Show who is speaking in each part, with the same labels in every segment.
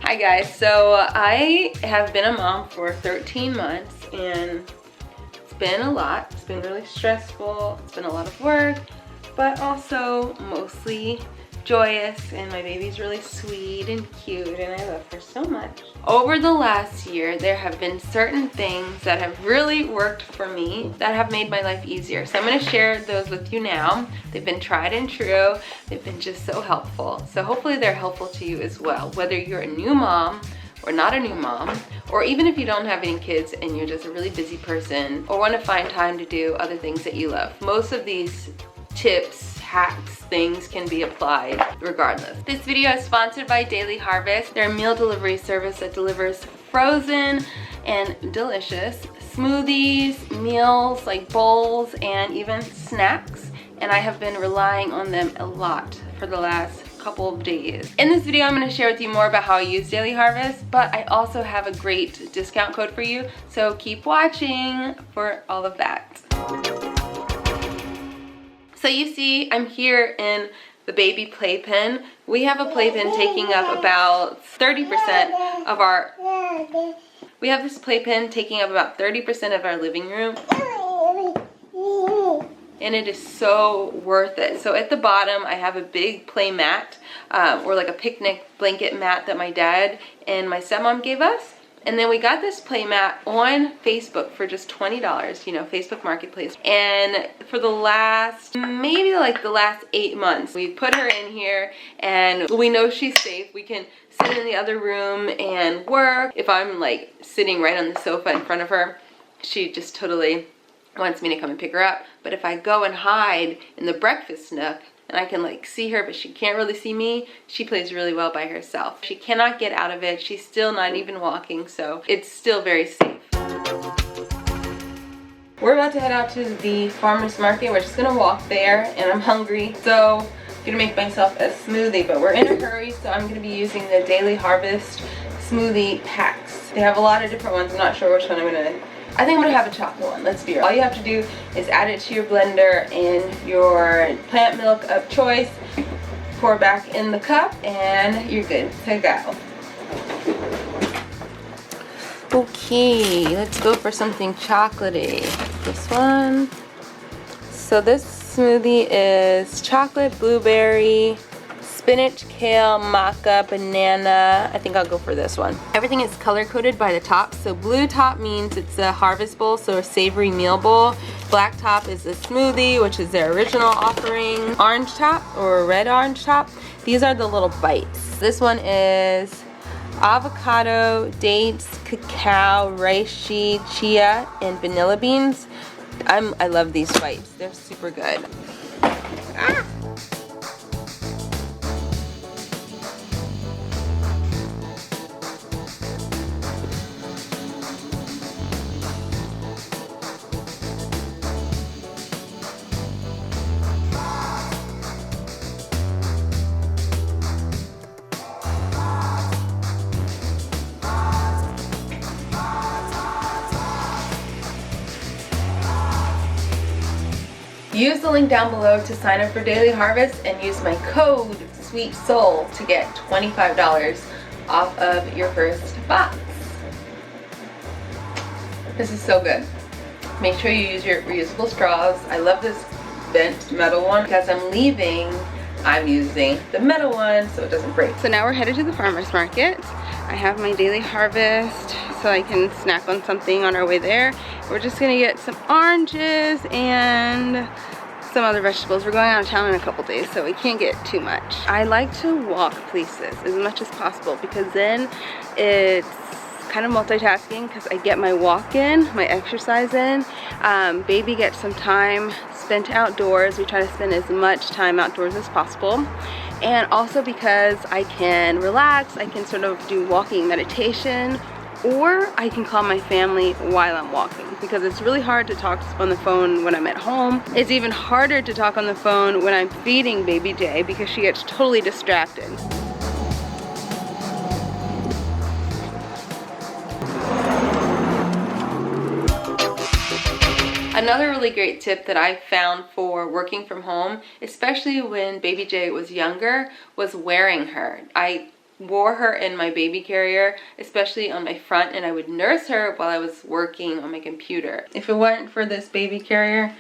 Speaker 1: Hi guys, so I have been a mom for 13 months and it's been a lot. It's been really stressful, it's been a lot of work, but also mostly joyous, and my baby's really sweet and cute and I love her so much. Over the last year, there have been certain things that have really worked for me that have made my life easier. So I'm gonna share those with you now. They've been tried and true. They've been just so helpful. So hopefully they're helpful to you as well, whether you're a new mom or not a new mom, or even if you don't have any kids and you're just a really busy person or wanna find time to do other things that you love. Most of these tips, hacks, things can be applied regardless. This video is sponsored by Daily Harvest. They're a meal delivery service that delivers frozen and delicious smoothies, meals like bowls, and even snacks. And I have been relying on them a lot for the last couple of days. In this video, I'm going to share with you more about how I use Daily Harvest, but I also have a great discount code for you. So keep watching for all of that. So you see, I'm here in the baby playpen. We have a playpen taking up about 30% of our, we have this playpen taking up about 30% of our living room. And it is so worth it. So at the bottom, I have a big play mat, or like a picnic blanket mat that my dad and my stepmom gave us. And then we got this play mat on Facebook for just $20, you know, Facebook Marketplace. And for the last, maybe like the last 8 months, we put her in here and we know she's safe. We can sit in the other room and work. If I'm like sitting right on the sofa in front of her, she just totally wants me to come and pick her up. But if I go and hide in the breakfast nook, and I can like see her, but she can't really see me, she plays really well by herself. She cannot get out of it. She's still not even walking, so it's still very safe. We're about to head out to the farmer's market. We're just gonna walk there, and I'm hungry, so I'm gonna make myself a smoothie, but we're in a hurry, so I'm gonna be using the Daily Harvest smoothie packs. They have a lot of different ones. I'm not sure which one I think I'm gonna have a chocolate one, let's be real. All you have to do is add it to your blender in your plant milk of choice, pour back in the cup, and you're good to go. Okay, let's go for something chocolatey. This one. So this smoothie is chocolate, blueberry, spinach, kale, maca, banana. I think I'll go for this one. Everything is color coded by the top. So blue top means it's a harvest bowl, so a savory meal bowl. Black top is a smoothie, which is their original offering. Orange top or red orange top, these are the little bites. This one is avocado, dates, cacao, reishi, chia, and vanilla beans. I love these bites. They're super good. Ah! Use the link down below to sign up for Daily Harvest and use my code SWEETSOUL to get $25 off of your first box. This is so good. Make sure you use your reusable straws. I love this bent metal one because I'm leaving. I'm using the metal one so it doesn't break. So now we're headed to the farmer's market. I have my Daily Harvest so I can snack on something on our way there. We're just gonna get some oranges and some other vegetables. We're going out of town in a couple days, so we can't get too much. I like to walk places as much as possible because then it's kind of multitasking because I get my walk in, my exercise in. Baby gets some time spent outdoors. We try to spend as much time outdoors as possible. And also because I can relax, I can sort of do walking meditation, or I can call my family while I'm walking because it's really hard to talk on the phone when I'm at home. It's even harder to talk on the phone when I'm feeding baby Jay because she gets totally distracted. Another really great tip that I found for working from home, especially when baby Jay was younger, was wearing her. I wore her in my baby carrier, especially on my front, and I would nurse her while I was working on my computer. If it weren't for this baby carrier,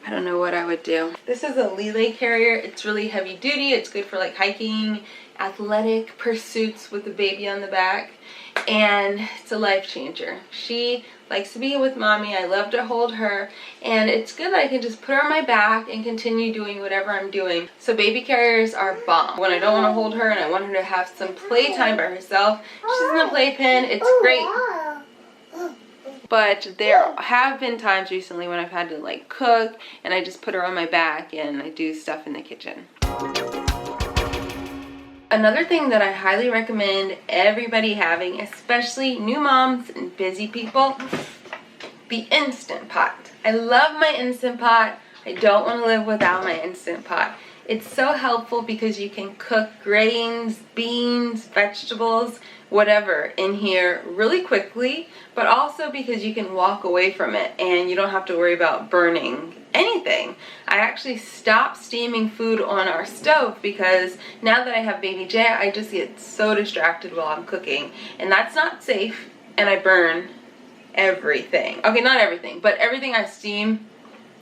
Speaker 1: I don't know what I would do. This is a Lele carrier. It's really heavy duty. It's good for like hiking, athletic pursuits with the baby on the back, and it's a life changer. She likes to be with mommy. I love to hold her, and it's good that I can just put her on my back and continue doing whatever I'm doing. So baby carriers are bomb. When I don't want to hold her and I want her to have some playtime by herself, she's in the playpen. It's great. But there have been times recently when I've had to like cook and I just put her on my back and I do stuff in the kitchen. Another thing that I highly recommend everybody having, especially new moms and busy people, the Instant Pot. I love my Instant Pot. I don't want to live without my Instant Pot. It's so helpful because you can cook grains, beans, vegetables, whatever in here really quickly, but also because you can walk away from it and you don't have to worry about burning anything. I actually stopped steaming food on our stove because now that I have baby Jay, I just get so distracted while I'm cooking, and that's not safe, and I burn everything. Okay, not everything, but everything I steam,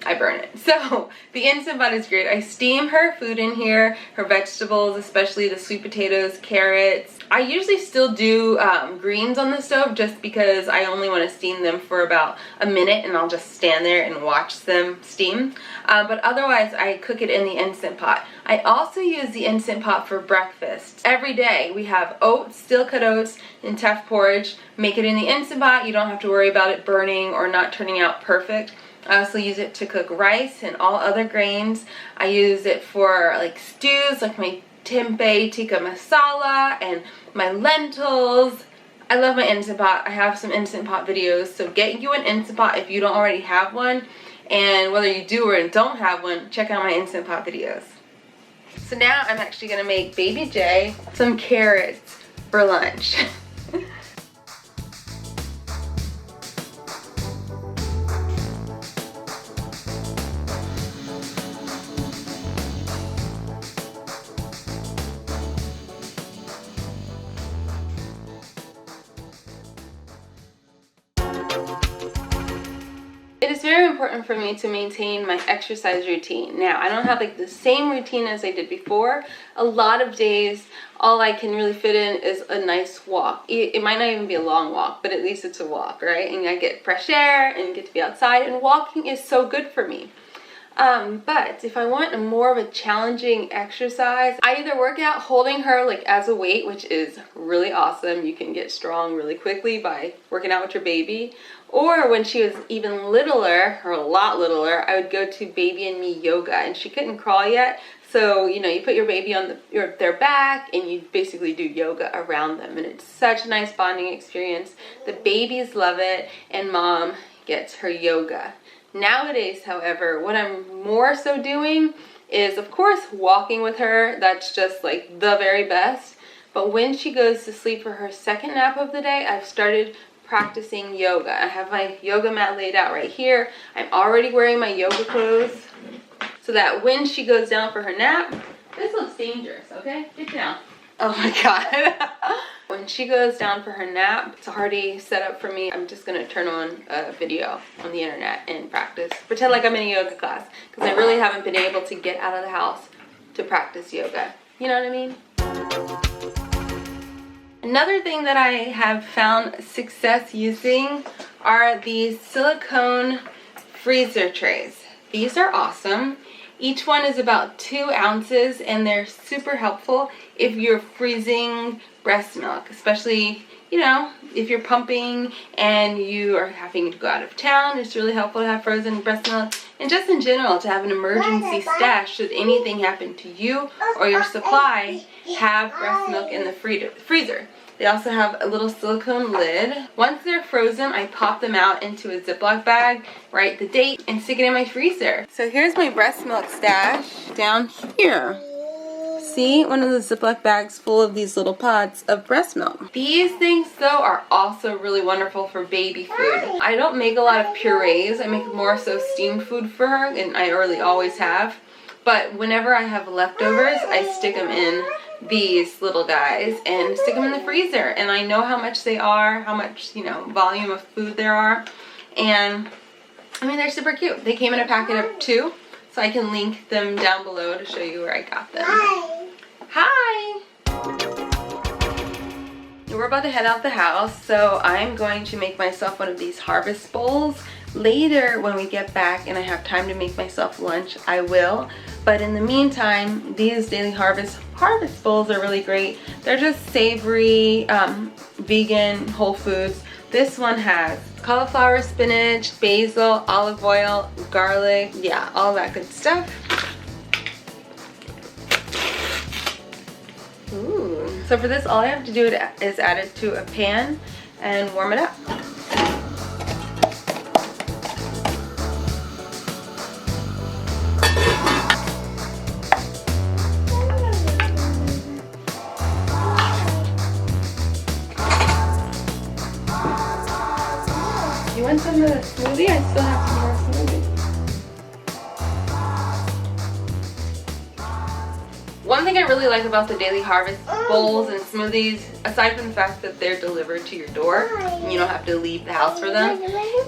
Speaker 1: I burn it. So the Instant Pot is great. I steam her food in here, her vegetables, especially the sweet potatoes, carrots. I usually still do greens on the stove just because I only want to steam them for about a minute and I'll just stand there and watch them steam. But otherwise I cook it in the Instant Pot. I also use the Instant Pot for breakfast. Every day we have oats, steel cut oats, and tough porridge. Make it in the Instant Pot. You don't have to worry about it burning or not turning out perfect. I also use it to cook rice and all other grains. I use it for like stews, like my tempeh tikka masala and my lentils. I love my Instant Pot. I have some Instant Pot videos, so get you an Instant Pot if you don't already have one. And whether you do or don't have one, check out my Instant Pot videos. So now I'm actually gonna make baby Jay some carrots for lunch. It is very important for me to maintain my exercise routine. Now, I don't have like the same routine as I did before. A lot of days, all I can really fit in is a nice walk. It might not even be a long walk, but at least it's a walk, right? And I get fresh air and get to be outside, and walking is so good for me. But if I want more of a challenging exercise, I either work out holding her like as a weight, which is really awesome. You can get strong really quickly by working out with your baby. Or when she was even littler, or a lot littler, I would go to Baby and Me yoga, and she couldn't crawl yet. So, you know, you put your baby on their back and you basically do yoga around them, and it's such a nice bonding experience. The babies love it, and mom gets her yoga. Nowadays, however, what I'm more so doing is, of course, walking with her. That's just like the very best. But when she goes to sleep for her second nap of the day, I've started practicing yoga. I have my yoga mat laid out right here. I'm already wearing my yoga clothes so that when she goes down for her nap, this looks dangerous, okay? Get down. Oh my God. When she goes down for her nap, it's already set up for me. I'm just gonna turn on a video on the internet and practice. Pretend like I'm in a yoga class, because I really haven't been able to get out of the house to practice yoga. You know what I mean? Another thing that I have found success using are these silicone freezer trays. These are awesome. Each one is about 2 ounces, and they're super helpful if you're freezing breast milk, especially, you know, if you're pumping and you are having to go out of town. It's really helpful to have frozen breast milk, and just in general to have an emergency stash should anything happen to you or your supply. Have breast milk in the freezer. They also have a little silicone lid. Once they're frozen, I pop them out into a Ziploc bag, write the date, and stick it in my freezer. So here's my breast milk stash down here. See, one of the Ziploc bags full of these little pods of breast milk. These things, though, are also really wonderful for baby food. I don't make a lot of purees. I make more so steamed food for her, and I really always have. But whenever I have leftovers, I stick them in these little guys and stick them in the freezer. And I know how much they are, how much, you know, volume of food there are. And I mean, they're super cute. They came in a packet of 2, so I can link them down below to show you where I got them. Hi! We're about to head out the house, so I'm going to make myself one of these harvest bowls. Later, when we get back and I have time to make myself lunch, I will. But in the meantime, these Daily Harvest bowls are really great. They're just savory, vegan, whole foods. This one has cauliflower, spinach, basil, olive oil, garlic, yeah, all that good stuff. Ooh. So for this, all I have to do is add it to a pan and warm it up. You want some of the smoothie? I still have some more smoothie. One thing I really like about the Daily Harvest bowls and smoothies, aside from the fact that they're delivered to your door and you don't have to leave the house for them,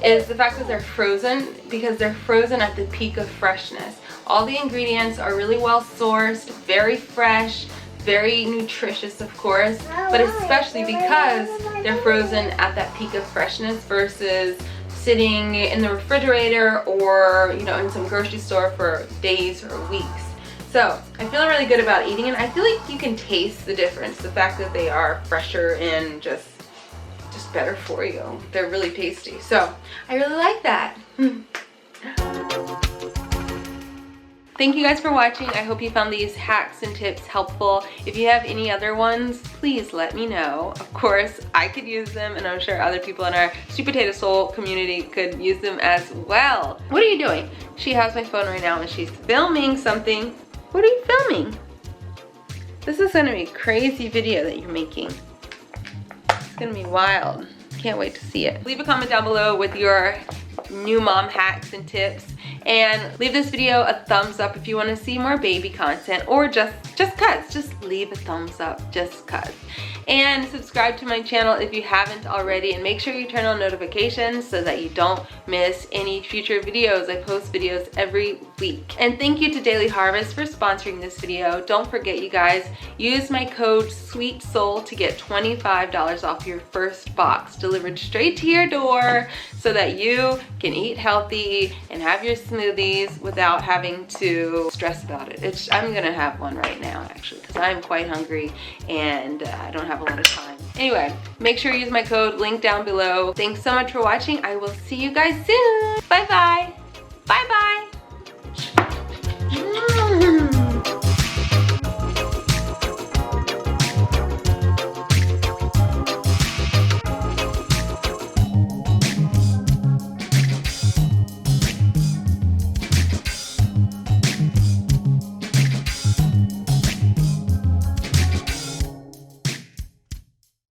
Speaker 1: is the fact that they're frozen, because they're frozen at the peak of freshness. All the ingredients are really well sourced, very fresh, very nutritious, of course, but especially because they're frozen at that peak of freshness versus sitting in the refrigerator or, you know, in some grocery store for days or weeks. So I feel really good about eating it. I feel like you can taste the difference, the fact that they are fresher and just better for you. They're really tasty. So I really like that. Thank you guys for watching. I hope you found these hacks and tips helpful. If you have any other ones, please let me know. Of course, I could use them, and I'm sure other people in our Sweet Potato Soul community could use them as well. What are you doing? She has my phone right now and she's filming something. What are you filming? This is gonna be a crazy video that you're making. It's gonna be wild. Can't wait to see it. Leave a comment down below with your new mom hacks and tips, and leave this video a thumbs up if you want to see more baby content, or just cuz. Just leave a thumbs up just cuz. And subscribe to my channel if you haven't already, and make sure you turn on notifications so that you don't miss any future videos. I post videos every week. And thank you to Daily Harvest for sponsoring this video. Don't forget, you guys, use my code SWEETSOUL to get $25 off your first box delivered straight to your door, so that you can eat healthy and have your smoothies without having to stress about it. I'm gonna have one right now, actually, because I'm quite hungry and I don't have a lot of time. Anyway, make sure you use my code, link down below. Thanks so much for watching. I will see you guys soon. Bye-bye. Bye-bye.